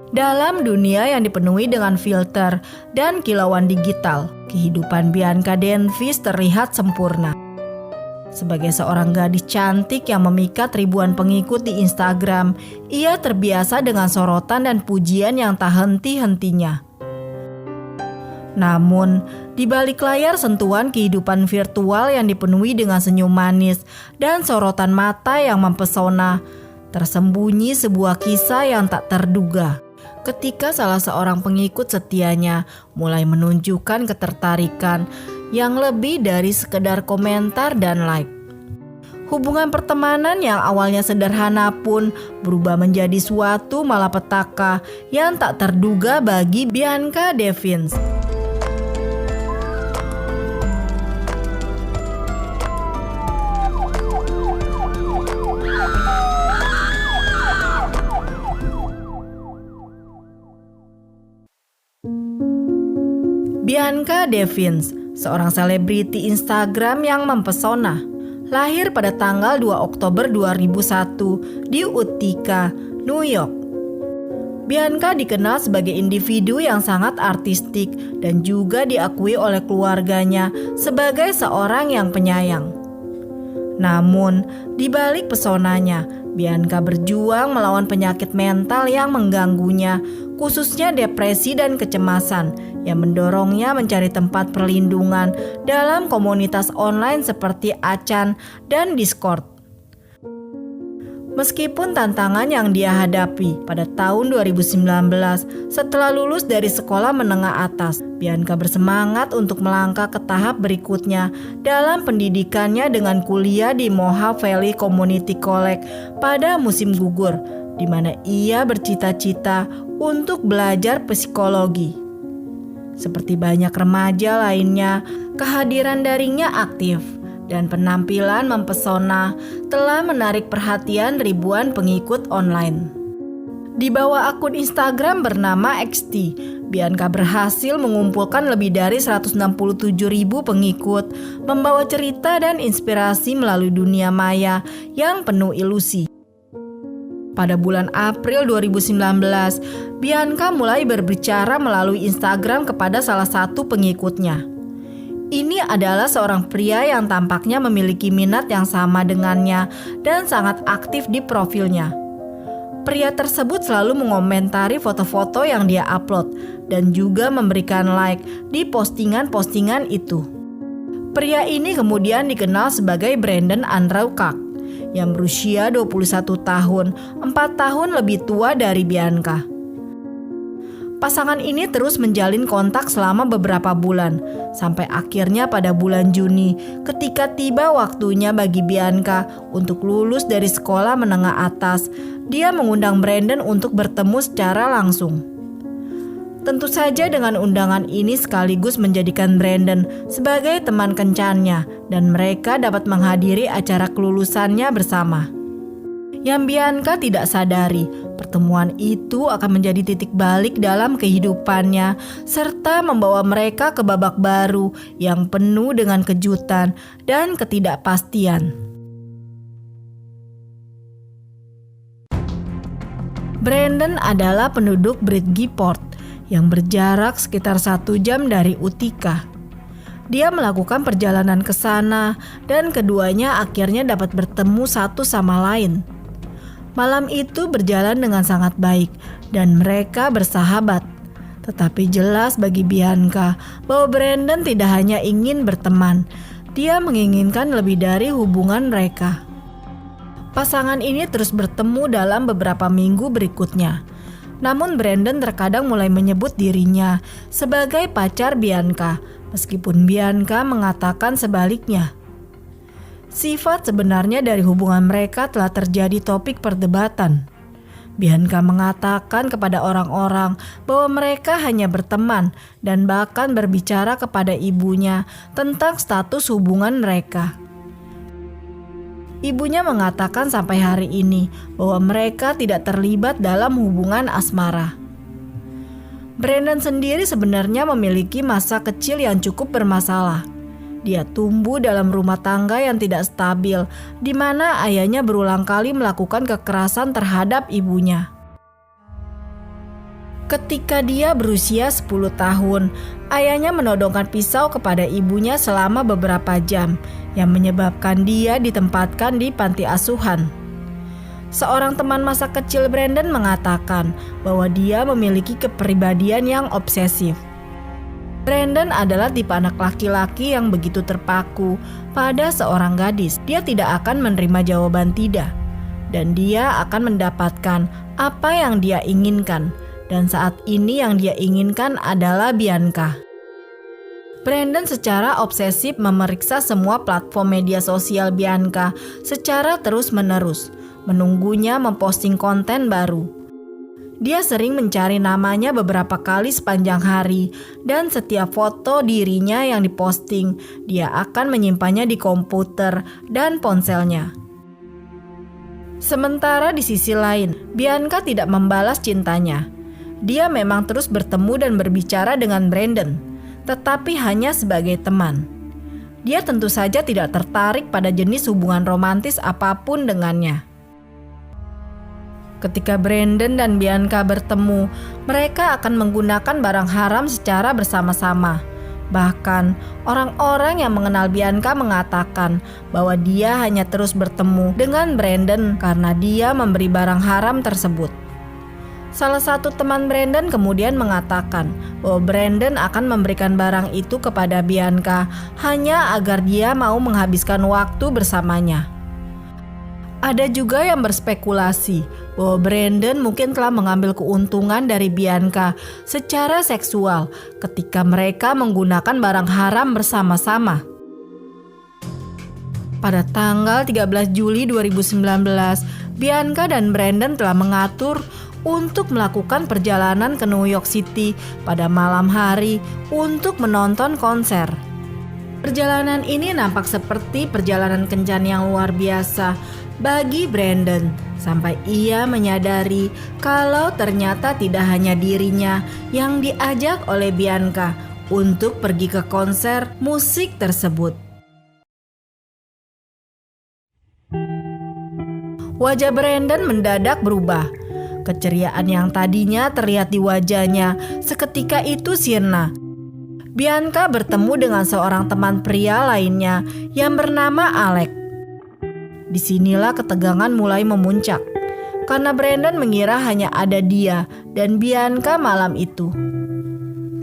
Dalam dunia yang dipenuhi dengan filter dan kilauan digital, kehidupan Bianca Denvis terlihat sempurna. Sebagai seorang gadis cantik yang memikat ribuan pengikut di Instagram, ia terbiasa dengan sorotan dan pujian yang tak henti-hentinya. Namun, di balik layar sentuhan kehidupan virtual yang dipenuhi dengan senyum manis dan sorotan mata yang mempesona, tersembunyi sebuah kisah yang tak terduga. Ketika salah seorang pengikut setianya mulai menunjukkan ketertarikan yang lebih dari sekedar komentar dan like. Hubungan pertemanan yang awalnya sederhana pun berubah menjadi suatu malapetaka yang tak terduga bagi Bianca Denvis. Bianca Denvis, seorang selebriti Instagram yang mempesona, lahir pada tanggal 2 Oktober 2001 di Utica, New York. Bianca dikenal sebagai individu yang sangat artistik dan juga diakui oleh keluarganya sebagai seorang yang penyayang. Namun, di balik pesonanya, Bianca berjuang melawan penyakit mental yang mengganggunya, khususnya depresi dan kecemasan yang mendorongnya mencari tempat perlindungan dalam komunitas online seperti Achan dan Discord. Meskipun tantangan yang dia hadapi pada tahun 2019 setelah lulus dari sekolah menengah atas, Bianca bersemangat untuk melangkah ke tahap berikutnya dalam pendidikannya dengan kuliah di Mohawk Valley Community College pada musim gugur, di mana ia bercita-cita untuk belajar psikologi. Seperti banyak remaja lainnya, kehadiran daringnya aktif dan penampilan mempesona telah menarik perhatian ribuan pengikut online. Di bawah akun Instagram bernama XT, Bianca berhasil mengumpulkan lebih dari 167.000 pengikut, membawa cerita dan inspirasi melalui dunia maya yang penuh ilusi. Pada bulan April 2019, Bianca mulai berbicara melalui Instagram kepada salah satu pengikutnya. Ini adalah seorang pria yang tampaknya memiliki minat yang sama dengannya dan sangat aktif di profilnya. Pria tersebut selalu mengomentari foto-foto yang dia upload dan juga memberikan like di postingan-postingan itu. Pria ini kemudian dikenal sebagai Brandon Andrew Clark yang berusia 21 tahun, 4 tahun lebih tua dari Bianca. Pasangan ini terus menjalin kontak selama beberapa bulan, sampai akhirnya pada bulan Juni ketika tiba waktunya bagi Bianca untuk lulus dari sekolah menengah atas, dia mengundang Brandon untuk bertemu secara langsung. Tentu saja dengan undangan ini sekaligus menjadikan Brandon sebagai teman kencannya dan mereka dapat menghadiri acara kelulusannya bersama. Yang Bianca tidak sadari, pertemuan itu akan menjadi titik balik dalam kehidupannya serta membawa mereka ke babak baru yang penuh dengan kejutan dan ketidakpastian. Brandon adalah penduduk Bridgeport yang berjarak sekitar 1 jam dari Utica. Dia melakukan perjalanan ke sana dan keduanya akhirnya dapat bertemu satu sama lain. Malam itu berjalan dengan sangat baik dan mereka bersahabat. Tetapi jelas bagi Bianca bahwa Brandon tidak hanya ingin berteman, dia menginginkan lebih dari hubungan mereka. Pasangan ini terus bertemu dalam beberapa minggu berikutnya. Namun Brandon terkadang mulai menyebut dirinya sebagai pacar Bianca, meskipun Bianca mengatakan sebaliknya. Sifat sebenarnya dari hubungan mereka telah terjadi topik perdebatan. Bianca mengatakan kepada orang-orang bahwa mereka hanya berteman dan bahkan berbicara kepada ibunya tentang status hubungan mereka. Ibunya mengatakan sampai hari ini bahwa mereka tidak terlibat dalam hubungan asmara. Brandon sendiri sebenarnya memiliki masa kecil yang cukup bermasalah. Dia tumbuh dalam rumah tangga yang tidak stabil, di mana ayahnya berulang kali melakukan kekerasan terhadap ibunya. Ketika dia berusia 10 tahun, ayahnya menodongkan pisau kepada ibunya selama beberapa jam, yang menyebabkan dia ditempatkan di panti asuhan. Seorang teman masa kecil Brandon mengatakan bahwa dia memiliki kepribadian yang obsesif. Brandon adalah tipe anak laki-laki yang begitu terpaku pada seorang gadis. Dia tidak akan menerima jawaban tidak, dan dia akan mendapatkan apa yang dia inginkan. Dan saat ini yang dia inginkan adalah Bianca. Brandon secara obsesif memeriksa semua platform media sosial Bianca secara terus-menerus, menunggunya memposting konten baru. Dia sering mencari namanya beberapa kali sepanjang hari, dan setiap foto dirinya yang diposting, dia akan menyimpannya di komputer dan ponselnya. Sementara di sisi lain, Bianca tidak membalas cintanya. Dia memang terus bertemu dan berbicara dengan Brandon, tetapi hanya sebagai teman. Dia tentu saja tidak tertarik pada jenis hubungan romantis apapun dengannya. Ketika Brandon dan Bianca bertemu, mereka akan menggunakan barang haram secara bersama-sama. Bahkan, orang-orang yang mengenal Bianca mengatakan bahwa dia hanya terus bertemu dengan Brandon karena dia memberi barang haram tersebut. Salah satu teman Brandon kemudian mengatakan bahwa Brandon akan memberikan barang itu kepada Bianca hanya agar dia mau menghabiskan waktu bersamanya. Ada juga yang berspekulasi bahwa Brandon mungkin telah mengambil keuntungan dari Bianca secara seksual ketika mereka menggunakan barang haram bersama-sama. Pada tanggal 13 Juli 2019, Bianca dan Brandon telah mengatur untuk melakukan perjalanan ke New York City pada malam hari untuk menonton konser. Perjalanan ini nampak seperti perjalanan kencan yang luar biasa bagi Brandon, sampai ia menyadari kalau ternyata tidak hanya dirinya yang diajak oleh Bianca untuk pergi ke konser musik tersebut. Wajah Brandon mendadak berubah. Keceriaan yang tadinya terlihat di wajahnya seketika itu sirna. Bianca bertemu dengan seorang teman pria lainnya yang bernama Alex. Disinilah ketegangan mulai memuncak, karena Brandon mengira hanya ada dia dan Bianca malam itu.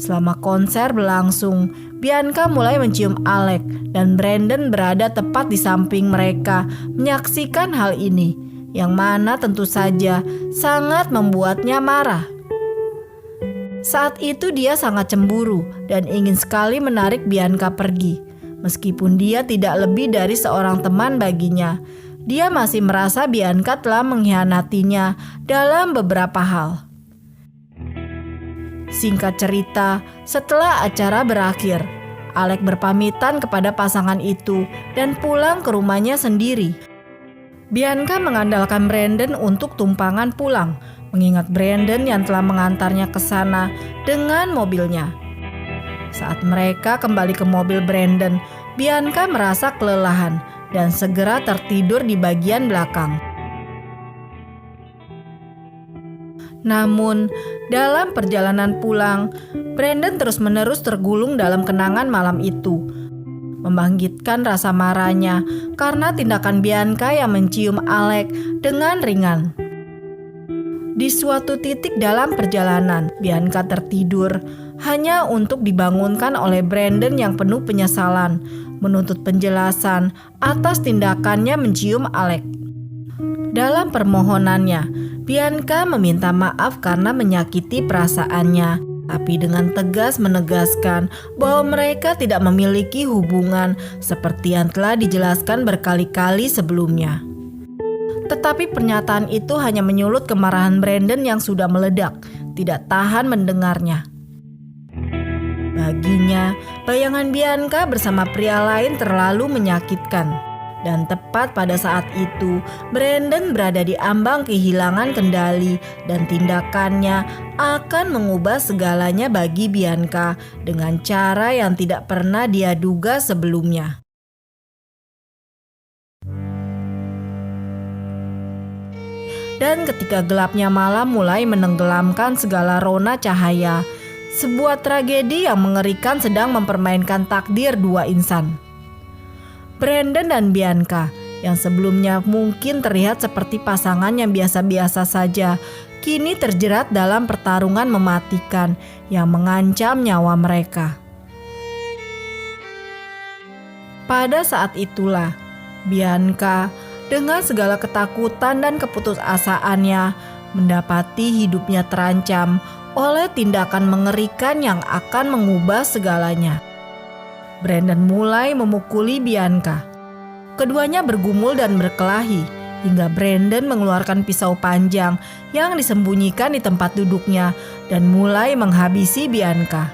Selama konser berlangsung, Bianca mulai mencium Alex dan Brandon berada tepat di samping mereka menyaksikan hal ini, yang mana tentu saja sangat membuatnya marah. Saat itu dia sangat cemburu dan ingin sekali menarik Bianca pergi. Meskipun dia tidak lebih dari seorang teman baginya, dia masih merasa Bianca telah mengkhianatinya dalam beberapa hal. Singkat cerita, setelah acara berakhir, Alex berpamitan kepada pasangan itu dan pulang ke rumahnya sendiri. Bianca mengandalkan Brandon untuk tumpangan pulang, mengingat Brandon yang telah mengantarnya ke sana dengan mobilnya. Saat mereka kembali ke mobil Brandon, Bianca merasa kelelahan dan segera tertidur di bagian belakang. Namun, dalam perjalanan pulang, Brandon terus-menerus tergulung dalam kenangan malam itu, membangkitkan rasa marahnya karena tindakan Bianca yang mencium Alex dengan ringan. Di suatu titik dalam perjalanan, Bianca tertidur hanya untuk dibangunkan oleh Brandon yang penuh penyesalan, menuntut penjelasan atas tindakannya mencium Alex. Dalam permohonannya, Bianca meminta maaf karena menyakiti perasaannya, tapi dengan tegas menegaskan bahwa mereka tidak memiliki hubungan seperti yang telah dijelaskan berkali-kali sebelumnya. Tetapi pernyataan itu hanya menyulut kemarahan Brandon yang sudah meledak, tidak tahan mendengarnya. Baginya, bayangan Bianca bersama pria lain terlalu menyakitkan. Dan tepat pada saat itu, Brandon berada di ambang kehilangan kendali dan tindakannya akan mengubah segalanya bagi Bianca dengan cara yang tidak pernah dia duga sebelumnya. Dan ketika gelapnya malam mulai menenggelamkan segala rona cahaya, sebuah tragedi yang mengerikan sedang mempermainkan takdir dua insan. Brandon dan Bianca yang sebelumnya mungkin terlihat seperti pasangan yang biasa-biasa saja, kini terjerat dalam pertarungan mematikan yang mengancam nyawa mereka. Pada saat itulah, Bianca dengan segala ketakutan dan keputusasaannya mendapati hidupnya terancam oleh tindakan mengerikan yang akan mengubah segalanya. Brandon mulai memukuli Bianca. Keduanya bergumul dan berkelahi hingga Brandon mengeluarkan pisau panjang yang disembunyikan di tempat duduknya dan mulai menghabisi Bianca.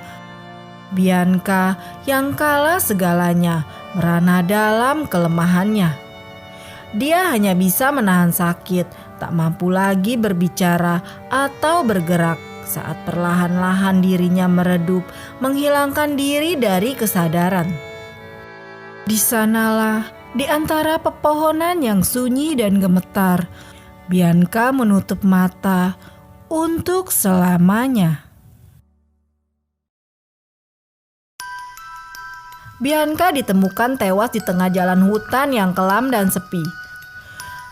Bianca yang kalah segalanya merana dalam kelemahannya. Dia hanya bisa menahan sakit, tak mampu lagi berbicara atau bergerak saat perlahan-lahan dirinya meredup, menghilangkan diri dari kesadaran. Di sanalah, di antara pepohonan yang sunyi dan gemetar, Bianca menutup mata untuk selamanya. Bianca ditemukan tewas di tengah jalan hutan yang kelam dan sepi.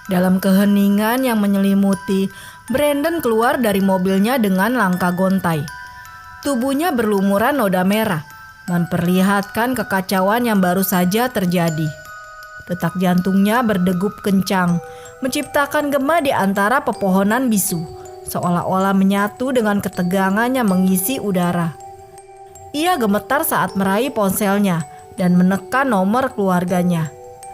Dalam keheningan yang menyelimuti, Brandon keluar dari mobilnya dengan langkah gontai. Tubuhnya berlumuran noda merah, memperlihatkan kekacauan yang baru saja terjadi. Detak jantungnya berdegup kencang, menciptakan gema di antara pepohonan bisu, seolah-olah menyatu dengan ketegangan yang mengisi udara. Ia gemetar saat meraih ponselnya dan menekan nomor keluarganya.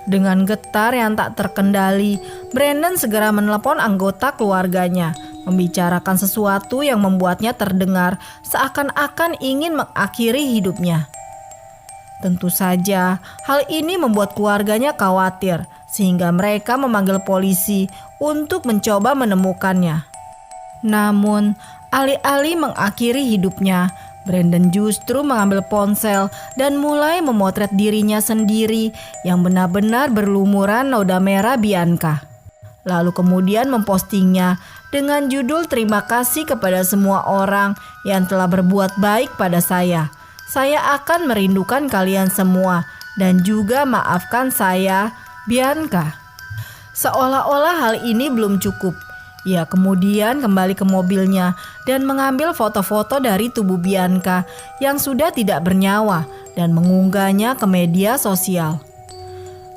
Dengan getar yang tak terkendali, Brandon segera menelepon anggota keluarganya, membicarakan sesuatu yang membuatnya terdengar seakan-akan ingin mengakhiri hidupnya. Tentu saja, hal ini membuat keluarganya khawatir, sehingga mereka memanggil polisi untuk mencoba menemukannya. Namun, alih-alih mengakhiri hidupnya, Brandon justru mengambil ponsel dan mulai memotret dirinya sendiri yang benar-benar berlumuran noda merah Bianca. Lalu kemudian mempostingnya dengan judul "Terima kasih kepada semua orang yang telah berbuat baik pada saya. Saya akan merindukan kalian semua dan juga maafkan saya, Bianca." Seolah-olah hal ini belum cukup. Ia kemudian kembali ke mobilnya dan mengambil foto-foto dari tubuh Bianca yang sudah tidak bernyawa dan mengunggahnya ke media sosial.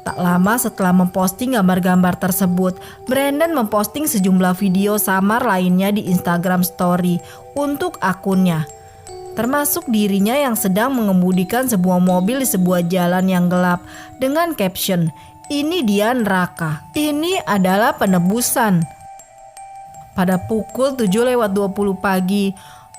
Tak lama setelah memposting gambar-gambar tersebut, Brandon memposting sejumlah video samar lainnya di Instagram Story untuk akunnya, termasuk dirinya yang sedang mengemudikan sebuah mobil di sebuah jalan yang gelap dengan caption, "Ini dia neraka, ini adalah penebusan." Pada pukul 7.20 pagi,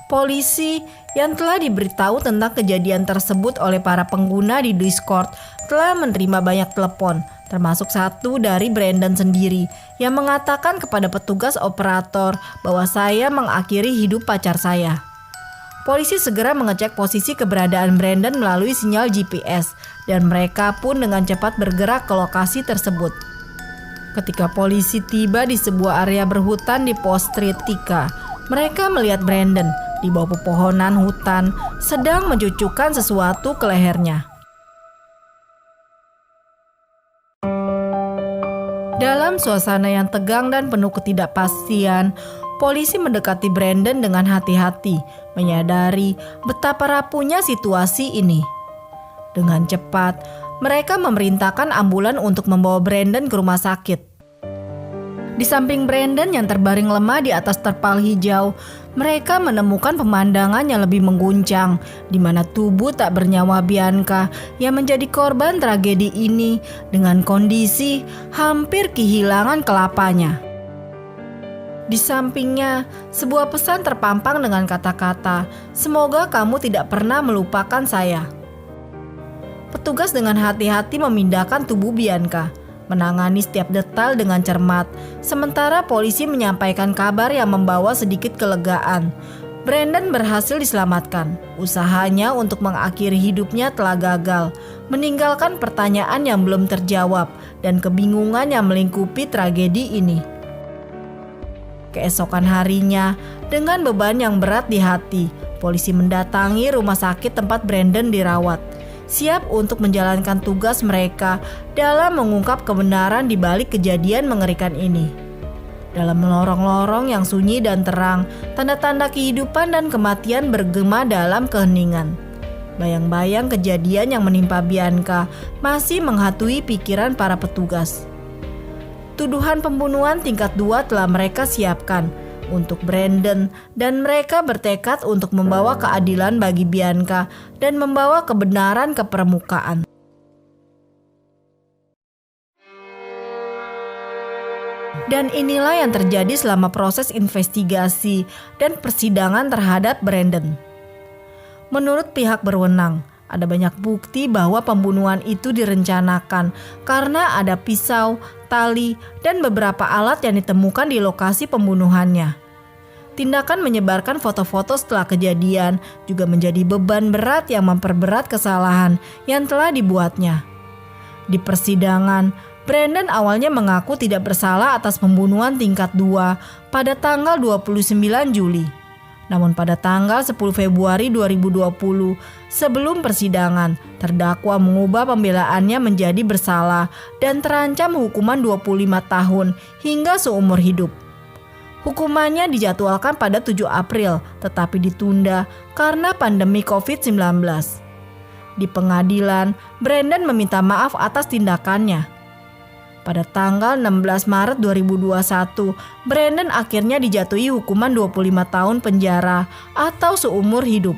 polisi yang telah diberitahu tentang kejadian tersebut oleh para pengguna di Discord telah menerima banyak telepon, termasuk satu dari Brandon sendiri yang mengatakan kepada petugas operator bahwa saya mengakhiri hidup pacar saya. Polisi segera mengecek posisi keberadaan Brandon melalui sinyal GPS dan mereka pun dengan cepat bergerak ke lokasi tersebut. Ketika polisi tiba di sebuah area berhutan di Pos Street Tika, mereka melihat Brandon di bawah pepohonan hutan sedang mencucukkan sesuatu ke lehernya. Dalam suasana yang tegang dan penuh ketidakpastian, polisi mendekati Brandon dengan hati-hati, menyadari betapa rapuhnya situasi ini. Dengan cepat, mereka memerintahkan ambulan untuk membawa Brandon ke rumah sakit. Di samping Brandon yang terbaring lemah di atas terpal hijau, mereka menemukan pemandangan yang lebih mengguncang, di mana tubuh tak bernyawa Bianca yang menjadi korban tragedi ini dengan kondisi hampir kehilangan kelapanya. Di sampingnya, sebuah pesan terpampang dengan kata-kata, "Semoga kamu tidak pernah melupakan saya." Petugas dengan hati-hati memindahkan tubuh Bianca, menangani setiap detail dengan cermat, sementara polisi menyampaikan kabar yang membawa sedikit kelegaan. Brandon berhasil diselamatkan. Usahanya untuk mengakhiri hidupnya telah gagal, meninggalkan pertanyaan yang belum terjawab dan kebingungan yang melingkupi tragedi ini. Keesokan harinya, dengan beban yang berat di hati, polisi mendatangi rumah sakit tempat Brandon dirawat, siap untuk menjalankan tugas mereka dalam mengungkap kebenaran di balik kejadian mengerikan ini. Dalam lorong-lorong yang sunyi dan terang, tanda-tanda kehidupan dan kematian bergema dalam keheningan. Bayang-bayang kejadian yang menimpa Bianca masih menghantui pikiran para petugas. Tuduhan pembunuhan tingkat 2 telah mereka siapkan untuk Brandon dan mereka bertekad untuk membawa keadilan bagi Bianca dan membawa kebenaran ke permukaan. Dan inilah yang terjadi selama proses investigasi dan persidangan terhadap Brandon. Menurut pihak berwenang, ada banyak bukti bahwa pembunuhan itu direncanakan karena ada pisau, tali, dan beberapa alat yang ditemukan di lokasi pembunuhannya. Tindakan menyebarkan foto-foto setelah kejadian juga menjadi beban berat yang memperberat kesalahan yang telah dibuatnya. Di persidangan, Brandon awalnya mengaku tidak bersalah atas pembunuhan tingkat 2 pada tanggal 29 Juli. Namun pada tanggal 10 Februari 2020, sebelum persidangan, terdakwa mengubah pembelaannya menjadi bersalah dan terancam hukuman 25 tahun hingga seumur hidup. Hukumannya dijadwalkan pada 7 April, tetapi ditunda karena pandemi COVID-19. Di pengadilan, Brandon meminta maaf atas tindakannya. Pada tanggal 16 Maret 2021, Brandon akhirnya dijatuhi hukuman 25 tahun penjara atau seumur hidup.